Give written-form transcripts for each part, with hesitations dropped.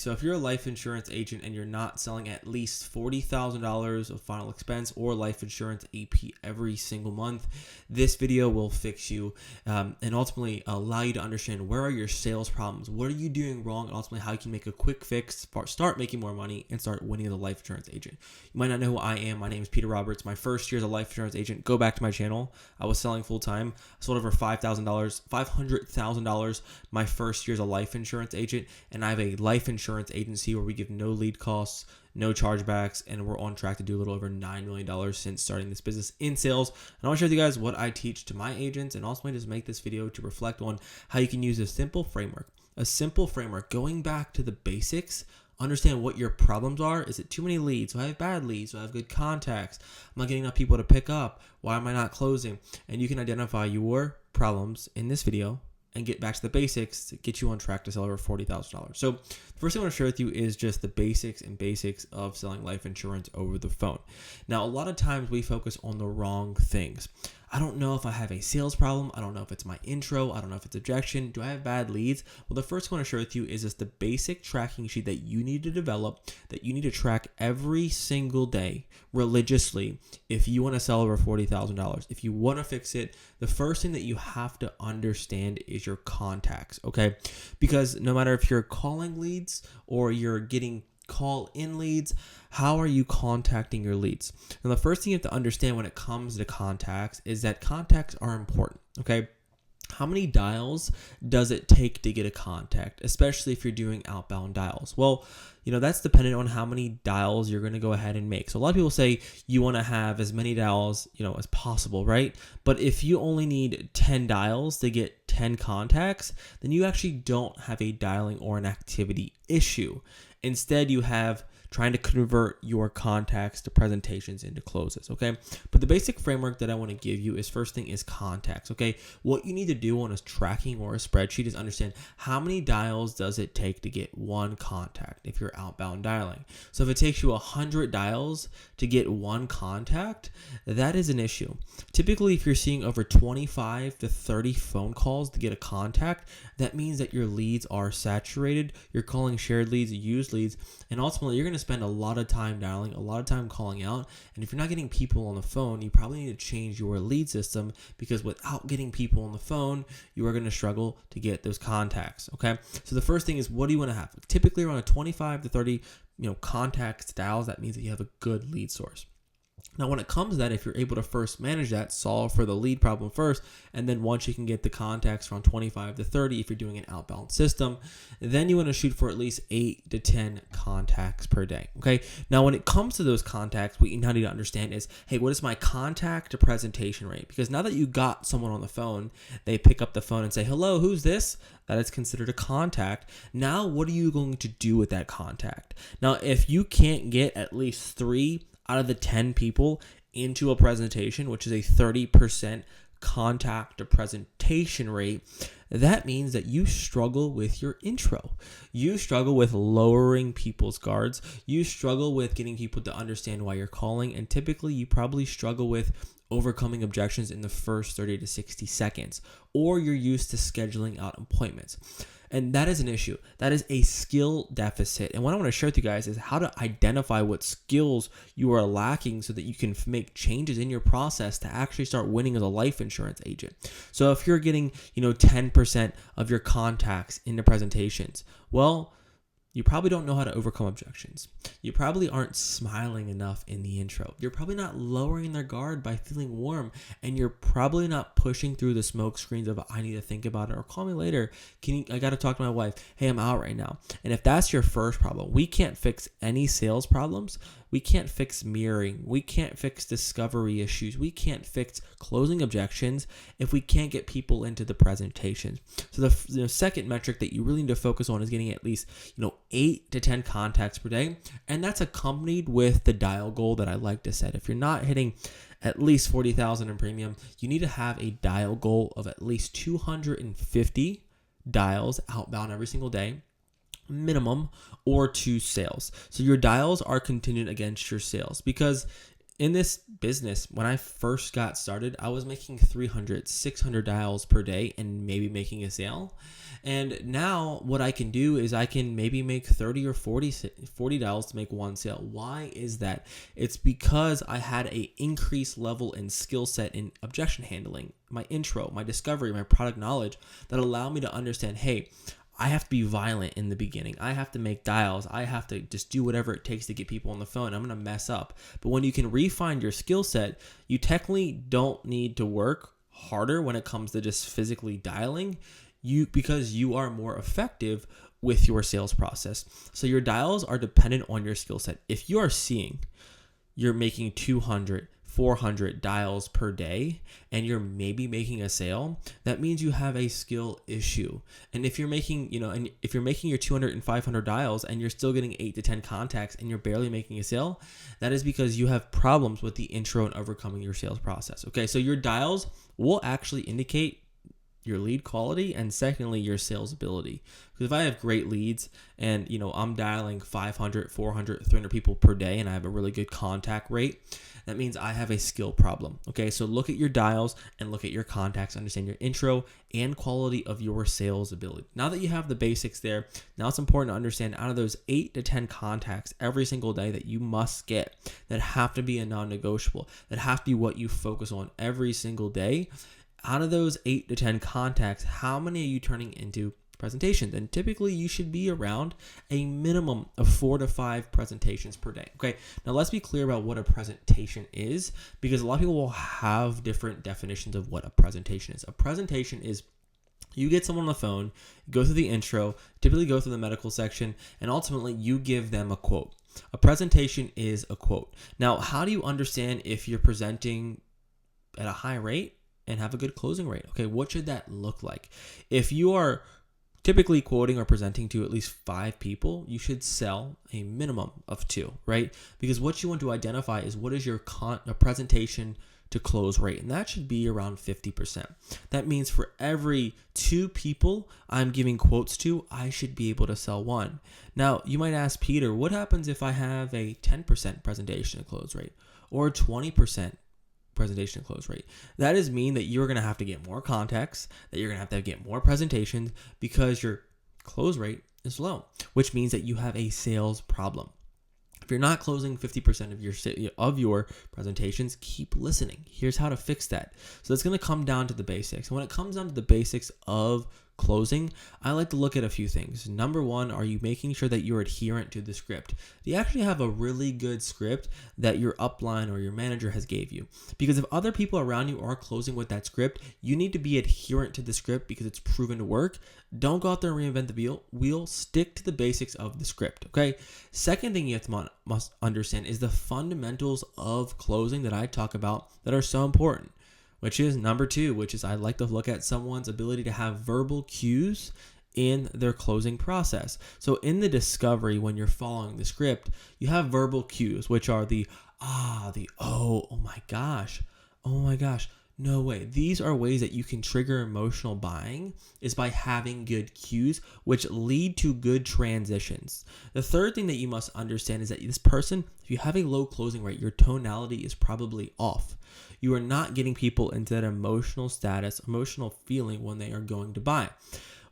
So if you're a life insurance agent and you're not selling at least $40,000 of final expense or life insurance AP every single month, this video will fix you and ultimately allow you to understand where are your sales problems, what are you doing wrong, and ultimately how you can make a quick fix, start making more money, and start winning as a life insurance agent. You might not know who I am. My name is Peter Roberts. My first year as a life insurance agent, go back to my channel. I was selling full time. I sold over $500,000 my first year as a life insurance agent, and I have a life insurance agency where we give no lead costs, no chargebacks, and we're on track to do a little over $9 million since starting this business in sales. And I want to share with you guys what I teach to my agents, and also just make this video to reflect on how you can use a simple framework going back to the basics. Understand what your problems are. Is it too many leads? Do I have bad leads? Do I have good contacts? I'm not getting enough people to pick up. Why am I not closing? And you can identify your problems in this video and get back to the basics to get you on track to sell over $40,000. So the first thing I want to share with you is just the basics of selling life insurance over the phone. Now, a lot of times we focus on the wrong things. I don't know if I have a sales problem. I don't know if it's my intro. I don't know if it's objection. Do I have bad leads? Well, the first thing I want to share with you is just the basic tracking sheet that you need to develop, that you need to track every single day religiously if you want to sell over $40,000. If you want to fix it, the first thing that you have to understand is your contacts, okay? Because no matter if you're calling leads or you're getting call-in leads, how are you contacting your leads? Now, the first thing you have to understand when it comes to contacts is that contacts are important, okay? How many dials does it take to get a contact, especially if you're doing outbound dials? Well, that's dependent on how many dials you're going to go ahead and make. So a lot of people say you want to have as many dials, as possible, right? But if you only need 10 dials to get 10 contacts, then you actually don't have a dialing or an activity issue. Instead, you have trying to convert your contacts to presentations into closes, okay? But the basic framework that I want to give you is, first thing is contacts, okay? What you need to do on a tracking or a spreadsheet is understand how many dials does it take to get one contact if you're outbound dialing. So if it takes you 100 dials to get one contact, that is an issue. Typically, if you're seeing over 25 to 30 phone calls to get a contact, that means that your leads are saturated. You're calling shared leads, used leads, and ultimately you're going to spend a lot of time dialing, a lot of time calling out. And if you're not getting people on the phone, you probably need to change your lead system, because without getting people on the phone, you are going to struggle to get those contacts, okay? So the first thing is, what do you want to have? Typically around a 25 to 30, contacts, dials, that means that you have a good lead source. Now, when it comes to that, if you're able to first manage that, solve for the lead problem first, and then once you can get the contacts from 25 to 30, if you're doing an outbound system, then you want to shoot for at least 8 to 10 contacts per day, okay? Now, when it comes to those contacts, what you now need to understand is, hey, what is my contact to presentation rate? Because now that you got someone on the phone, they pick up the phone and say, hello, who's this? That is considered a contact. Now, what are you going to do with that contact? Now, if you can't get at least 3 out of the 10 people into a presentation, which is a 30% contact to presentation rate, that means that you struggle with your intro. You struggle with lowering people's guards. You struggle with getting people to understand why you're calling. And typically, you probably struggle with overcoming objections in the first 30 to 60 seconds, or you're used to scheduling out appointments. And that is an issue. That is a skill deficit. And what I want to share with you guys is how to identify what skills you are lacking so that you can make changes in your process to actually start winning as a life insurance agent. So if you're getting, 10% of your contacts into presentations, well, you probably don't know how to overcome objections. You probably aren't smiling enough in the intro. You're probably not lowering their guard by feeling warm, and you're probably not pushing through the smoke screens of, I need to think about it, or call me later. I got to talk to my wife. Hey, I'm out right now. And if that's your first problem, we can't fix any sales problems. We can't fix mirroring. We can't fix discovery issues. We can't fix closing objections if we can't get people into the presentation. So the second metric that you really need to focus on is getting at least 8 to 10 contacts per day, and that's accompanied with the dial goal that I like to set. If you're not hitting at least 40,000 in premium, you need to have a dial goal of at least 250 dials outbound every single day, minimum, or 2 sales. So your dials are contingent against your sales, because in this business, when I first got started, I was making 300, 600 dials per day and maybe making a sale. And now what I can do is I can maybe make 30 or 40 dials to make one sale. Why is that? It's because I had a increased level in skill set in objection handling, my intro, my discovery, my product knowledge that allowed me to understand, hey, I have to be violent in the beginning. I have to make dials. I have to just do whatever it takes to get people on the phone. I'm going to mess up. But when you can refine your skill set, you technically don't need to work harder when it comes to just physically dialing because you are more effective with your sales process. So your dials are dependent on your skill set. If you are seeing you're making 200, 400 dials per day and you're maybe making a sale, that means you have a skill issue. And if you're making, if you're making your 200 and 500 dials and you're still getting 8 to 10 contacts and you're barely making a sale, that is because you have problems with the intro and overcoming your sales process. Okay, so your dials will actually indicate your lead quality and secondly, your sales ability. Because if I have great leads and, I'm dialing 500, 400, 300 people per day and I have a really good contact rate, that means I have a skill problem. Okay, so look at your dials and look at your contacts, understand your intro and quality of your sales ability. Now that you have the basics there, now it's important to understand out of those 8 to 10 contacts every single day that you must get, that have to be a non-negotiable, that have to be what you focus on every single day. Out of those 8 to 10 contacts, how many are you turning into presentations? And typically you should be around a minimum of 4 to 5 presentations per day. Okay, now let's be clear about what a presentation is, because a lot of people will have different definitions of what a presentation is. A presentation is you get someone on the phone, go through the intro, typically go through the medical section, and ultimately you give them a quote. A presentation is a quote. Now, how do you understand if you're presenting at a high rate and have a good closing rate? Okay, what should that look like? If you are typically quoting or presenting to at least 5 people, you should sell a minimum of 2, right? Because what you want to identify is what is your presentation to close rate, and that should be around 50%. That means for every 2 people I'm giving quotes to, I should be able to sell 1. Now, you might ask, Peter, what happens if I have a 10% presentation to close rate or 20% presentation close rate? That is mean that you're going to have to get more contacts, that you're going to get more presentations because your close rate is low, which means that you have a sales problem. If you're not closing 50% of your presentations, keep listening. Here's how to fix that. So it's going to come down to the basics. And when it comes down to the basics of closing, I like to look at a few things. Number 1, are you making sure that you're adherent to the script? Do you actually have a really good script that your upline or your manager has gave you? Because if other people around you are closing with that script, you need to be adherent to the script because it's proven to work. Don't go out there and reinvent the wheel. Stick to the basics of the script, okay? Second thing you must understand is the fundamentals of closing that I talk about that are so important, which is number 2, which is I like to look at someone's ability to have verbal cues in their closing process. So in the discovery, when you're following the script, you have verbal cues, which are the oh my gosh, no way. These are ways that you can trigger emotional buying is by having good cues, which lead to good transitions. The third thing that you must understand is that this person, if you have a low closing rate, your tonality is probably off. You are not getting people into that emotional status, emotional feeling when they are going to buy.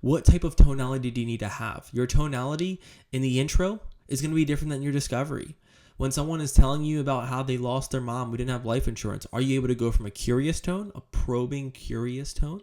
What type of tonality do you need to have? Your tonality in the intro is going to be different than your discovery. When someone is telling you about how they lost their mom, we didn't have life insurance, are you able to go from a curious tone, a probing curious tone?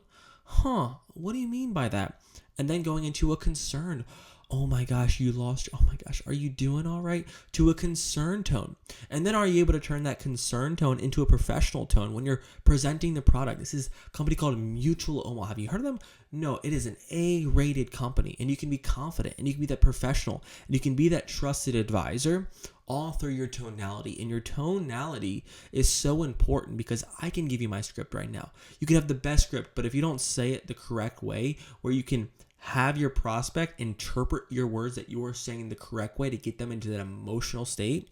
What do you mean by that? And then going into a concerned, oh my gosh, you lost, oh my gosh, are you doing all right? To a concerned tone. And then are you able to turn that concerned tone into a professional tone when you're presenting the product? This is a company called Mutual Omaha. Have you heard of them? No, it is an A-rated company, and you can be confident, and you can be that professional, and you can be that trusted advisor all through your tonality. And your tonality is so important because I can give you my script right now. You can have the best script, but if you don't say it the correct way, where you can have your prospect interpret your words that you are saying the correct way to get them into that emotional state,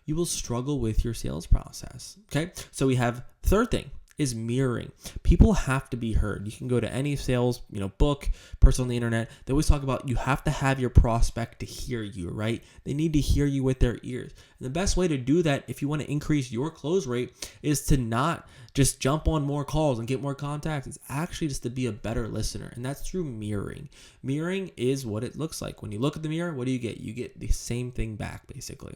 you will struggle with your sales process. Okay, so we have third thing, is mirroring. People have to be heard. You can go to any sales, book, person on the internet. They always talk about you have to have your prospect to hear you, right? They need to hear you with their ears. And the best way to do that, if you want to increase your close rate, is to not just jump on more calls and get more contacts. It's actually just to be a better listener. And that's through mirroring. Mirroring is what it looks like. When you look at the mirror, what do you get? You get the same thing back, basically.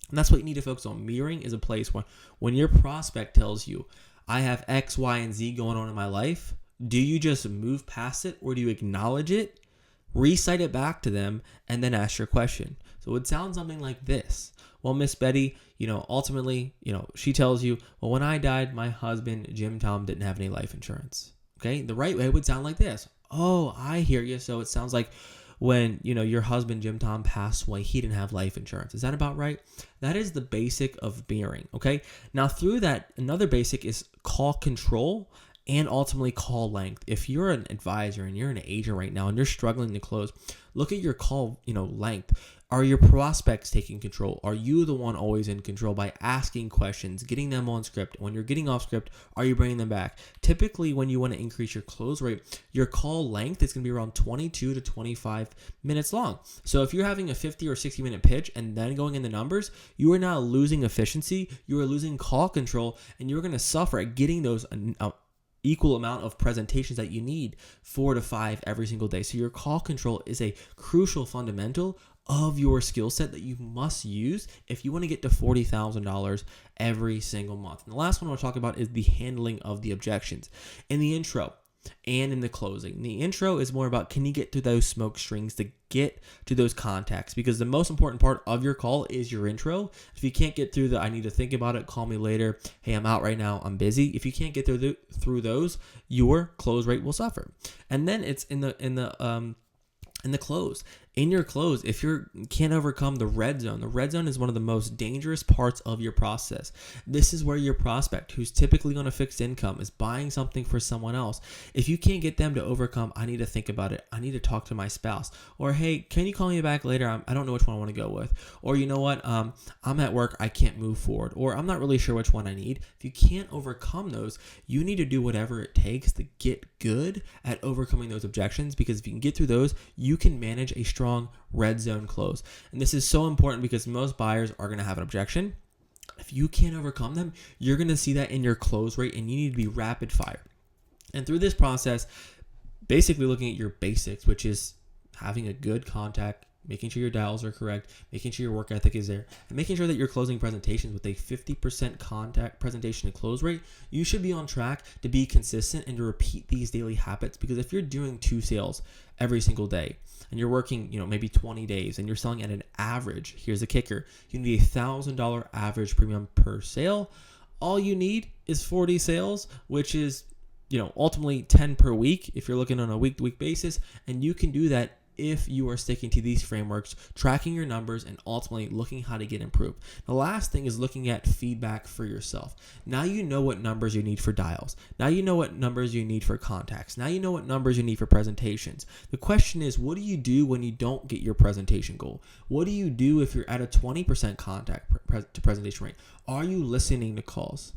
And that's what you need to focus on. Mirroring is a place where when your prospect tells you, I have X, Y, and Z going on in my life, do you just move past it or do you acknowledge it, recite it back to them, and then ask your question? So it would sound something like this. Well, Miss Betty, ultimately, she tells you, well, when I died, my husband, Jim Tom, didn't have any life insurance. Okay? The right way would sound like this. Oh, I hear you. So it sounds like when, your husband, Jim Tom, passed away, he didn't have life insurance. Is that about right? That is the basic of mirroring, okay? Now, through that, another basic is call control and ultimately call length. If you're an advisor and you're an agent right now and you're struggling to close, look at your call, length. Are your prospects taking control? Are you the one always in control by asking questions, getting them on script? When you're getting off script, are you bringing them back? Typically, when you want to increase your close rate, your call length is going to be around 22 to 25 minutes long. So if you're having a 50 or 60 minute pitch and then going in the numbers, you are now losing efficiency, you are losing call control, and you're going to suffer at getting those equal amount of presentations that you need, 4 to 5 every single day. So your call control is a crucial fundamental of your skill set that you must use if you want to get to $40,000 every single month. And the last one I want to talk about is the handling of the objections. In the intro and in the closing. The intro is more about, can you get through those smoke strings to get to those contacts? Because the most important part of your call is your intro. If you can't get through I need to think about it, call me later, hey, I'm out right now, I'm busy. If you can't get through those, your close rate will suffer. And then it's in the close. In your close, if you can't overcome the red zone is one of the most dangerous parts of your process. This is where your prospect, who's typically on a fixed income, is buying something for someone else. If you can't get them to overcome, I need to think about it, I need to talk to my spouse, or hey, can you call me back later? I don't know which one I want to go with. Or you know what, I'm at work, I can't move forward, or I'm not really sure which one I need. If you can't overcome those, you need to do whatever it takes to get good at overcoming those objections, because if you can get through those, you can manage a strong red zone close. And this is so important because most buyers are going to have an objection. If you can't overcome them, you're going to see that in your close rate, and you need to be rapid fire. And through this process, basically looking at your basics, which is having a good contact, making sure your dials are correct, making sure your work ethic is there, and making sure that you're closing presentations with a 50% contact presentation to close rate, you should be on track to be consistent and to repeat these daily habits. Because if you're doing 2 sales every single day and you're working, maybe 20 days and you're selling at an average, here's the kicker, you need $1,000 average premium per sale. All you need is 40 sales, which is, ultimately 10 per week if you're looking on a week-to-week basis. And you can do that if you are sticking to these frameworks, tracking your numbers, and ultimately looking how to get improved. The last thing is looking at feedback for yourself. Now you know what numbers you need for dials. Now you know what numbers you need for contacts. Now you know what numbers you need for presentations. The question is, what do you do when you don't get your presentation goal? What do you do if you're at a 20% contact to presentation rate? Are you listening to calls?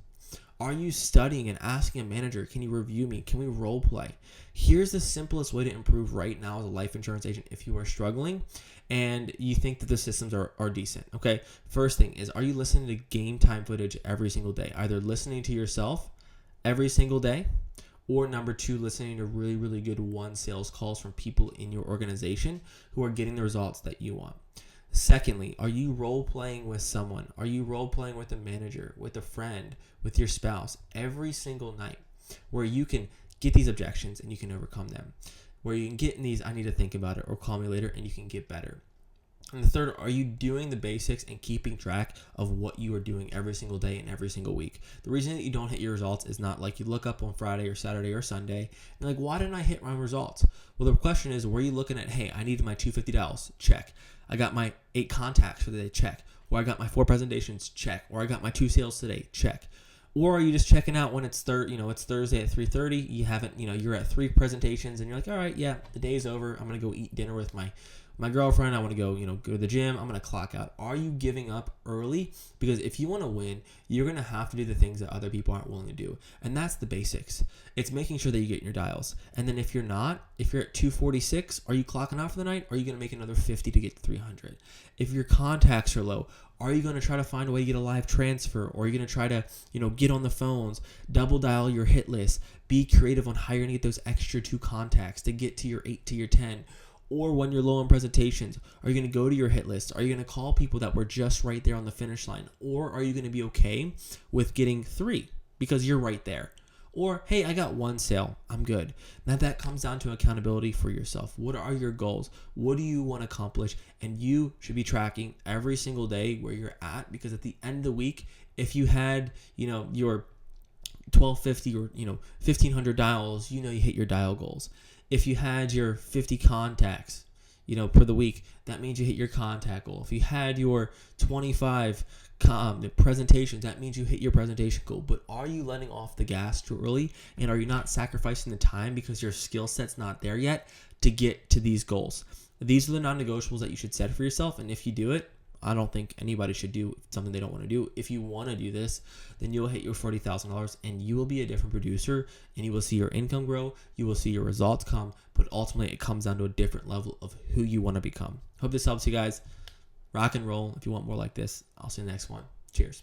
Are you studying and asking a manager, can you review me? Can we role play? Here's the simplest way to improve right now as a life insurance agent if you are struggling and you think that the systems are decent. Okay, first thing is, are you listening to game time footage every single day? Either listening to yourself every single day, or number 2, listening to really, really good sales calls from people in your organization who are getting the results that you want. Secondly, are you role-playing with someone? Are you role-playing with a manager, with a friend, with your spouse every single night, where you can get these objections and you can overcome them? Where you can get in these, I need to think about it, or call me later, and you can get better. And the third, are you doing the basics and keeping track of what you are doing every single day and every single week? The reason that you don't hit your results is not like you look up on Friday or Saturday or Sunday and you're like, why didn't I hit my results? Well, the question is, were you looking at, hey, I needed my 250 dials, check. I got my 8 contacts for the day, check. Or I got my 4 presentations, check. Or I got my 2 sales today, check. Or are you just checking out when it's it's Thursday at 3:30, you haven't, you're at 3 presentations and you're like, all right, yeah, the day's over. I'm going to go eat dinner with my my girlfriend, I want to go, go to the gym. I'm going to clock out. Are you giving up early? Because if you want to win, you're going to have to do the things that other people aren't willing to do. And that's the basics. It's making sure that you get your dials. And then if you're not, if you're at 246, are you clocking out for the night? Or are you going to make another 50 to get to 300? If your contacts are low, are you going to try to find a way to get a live transfer? Or are you going to try to, get on the phones, double dial your hit list, be creative on how you're going to get those extra 2 contacts to get to your 8 to your 10? Or when you're low on presentations, are you going to go to your hit list? Are you going to call people that were just right there on the finish line? Or are you going to be okay with getting 3 because you're right there? Or, hey, I got 1 sale. I'm good. Now that comes down to accountability for yourself. What are your goals? What do you want to accomplish? And you should be tracking every single day where you're at, because at the end of the week, if you had, your 1250 or, 1500 dials, you hit your dial goals. If you had your 50 contacts, per the week, that means you hit your contact goal. If you had your 25 presentations, that means you hit your presentation goal. But are you letting off the gas too early? And are you not sacrificing the time because your skill set's not there yet to get to these goals? These are the non-negotiables that you should set for yourself. And if you do it, I don't think anybody should do something they don't want to do. If you want to do this, then you'll hit your $40,000 and you will be a different producer, and you will see your income grow. You will see your results come, but ultimately it comes down to a different level of who you want to become. Hope this helps you guys. Rock and roll. If you want more like this, I'll see you in the next one. Cheers.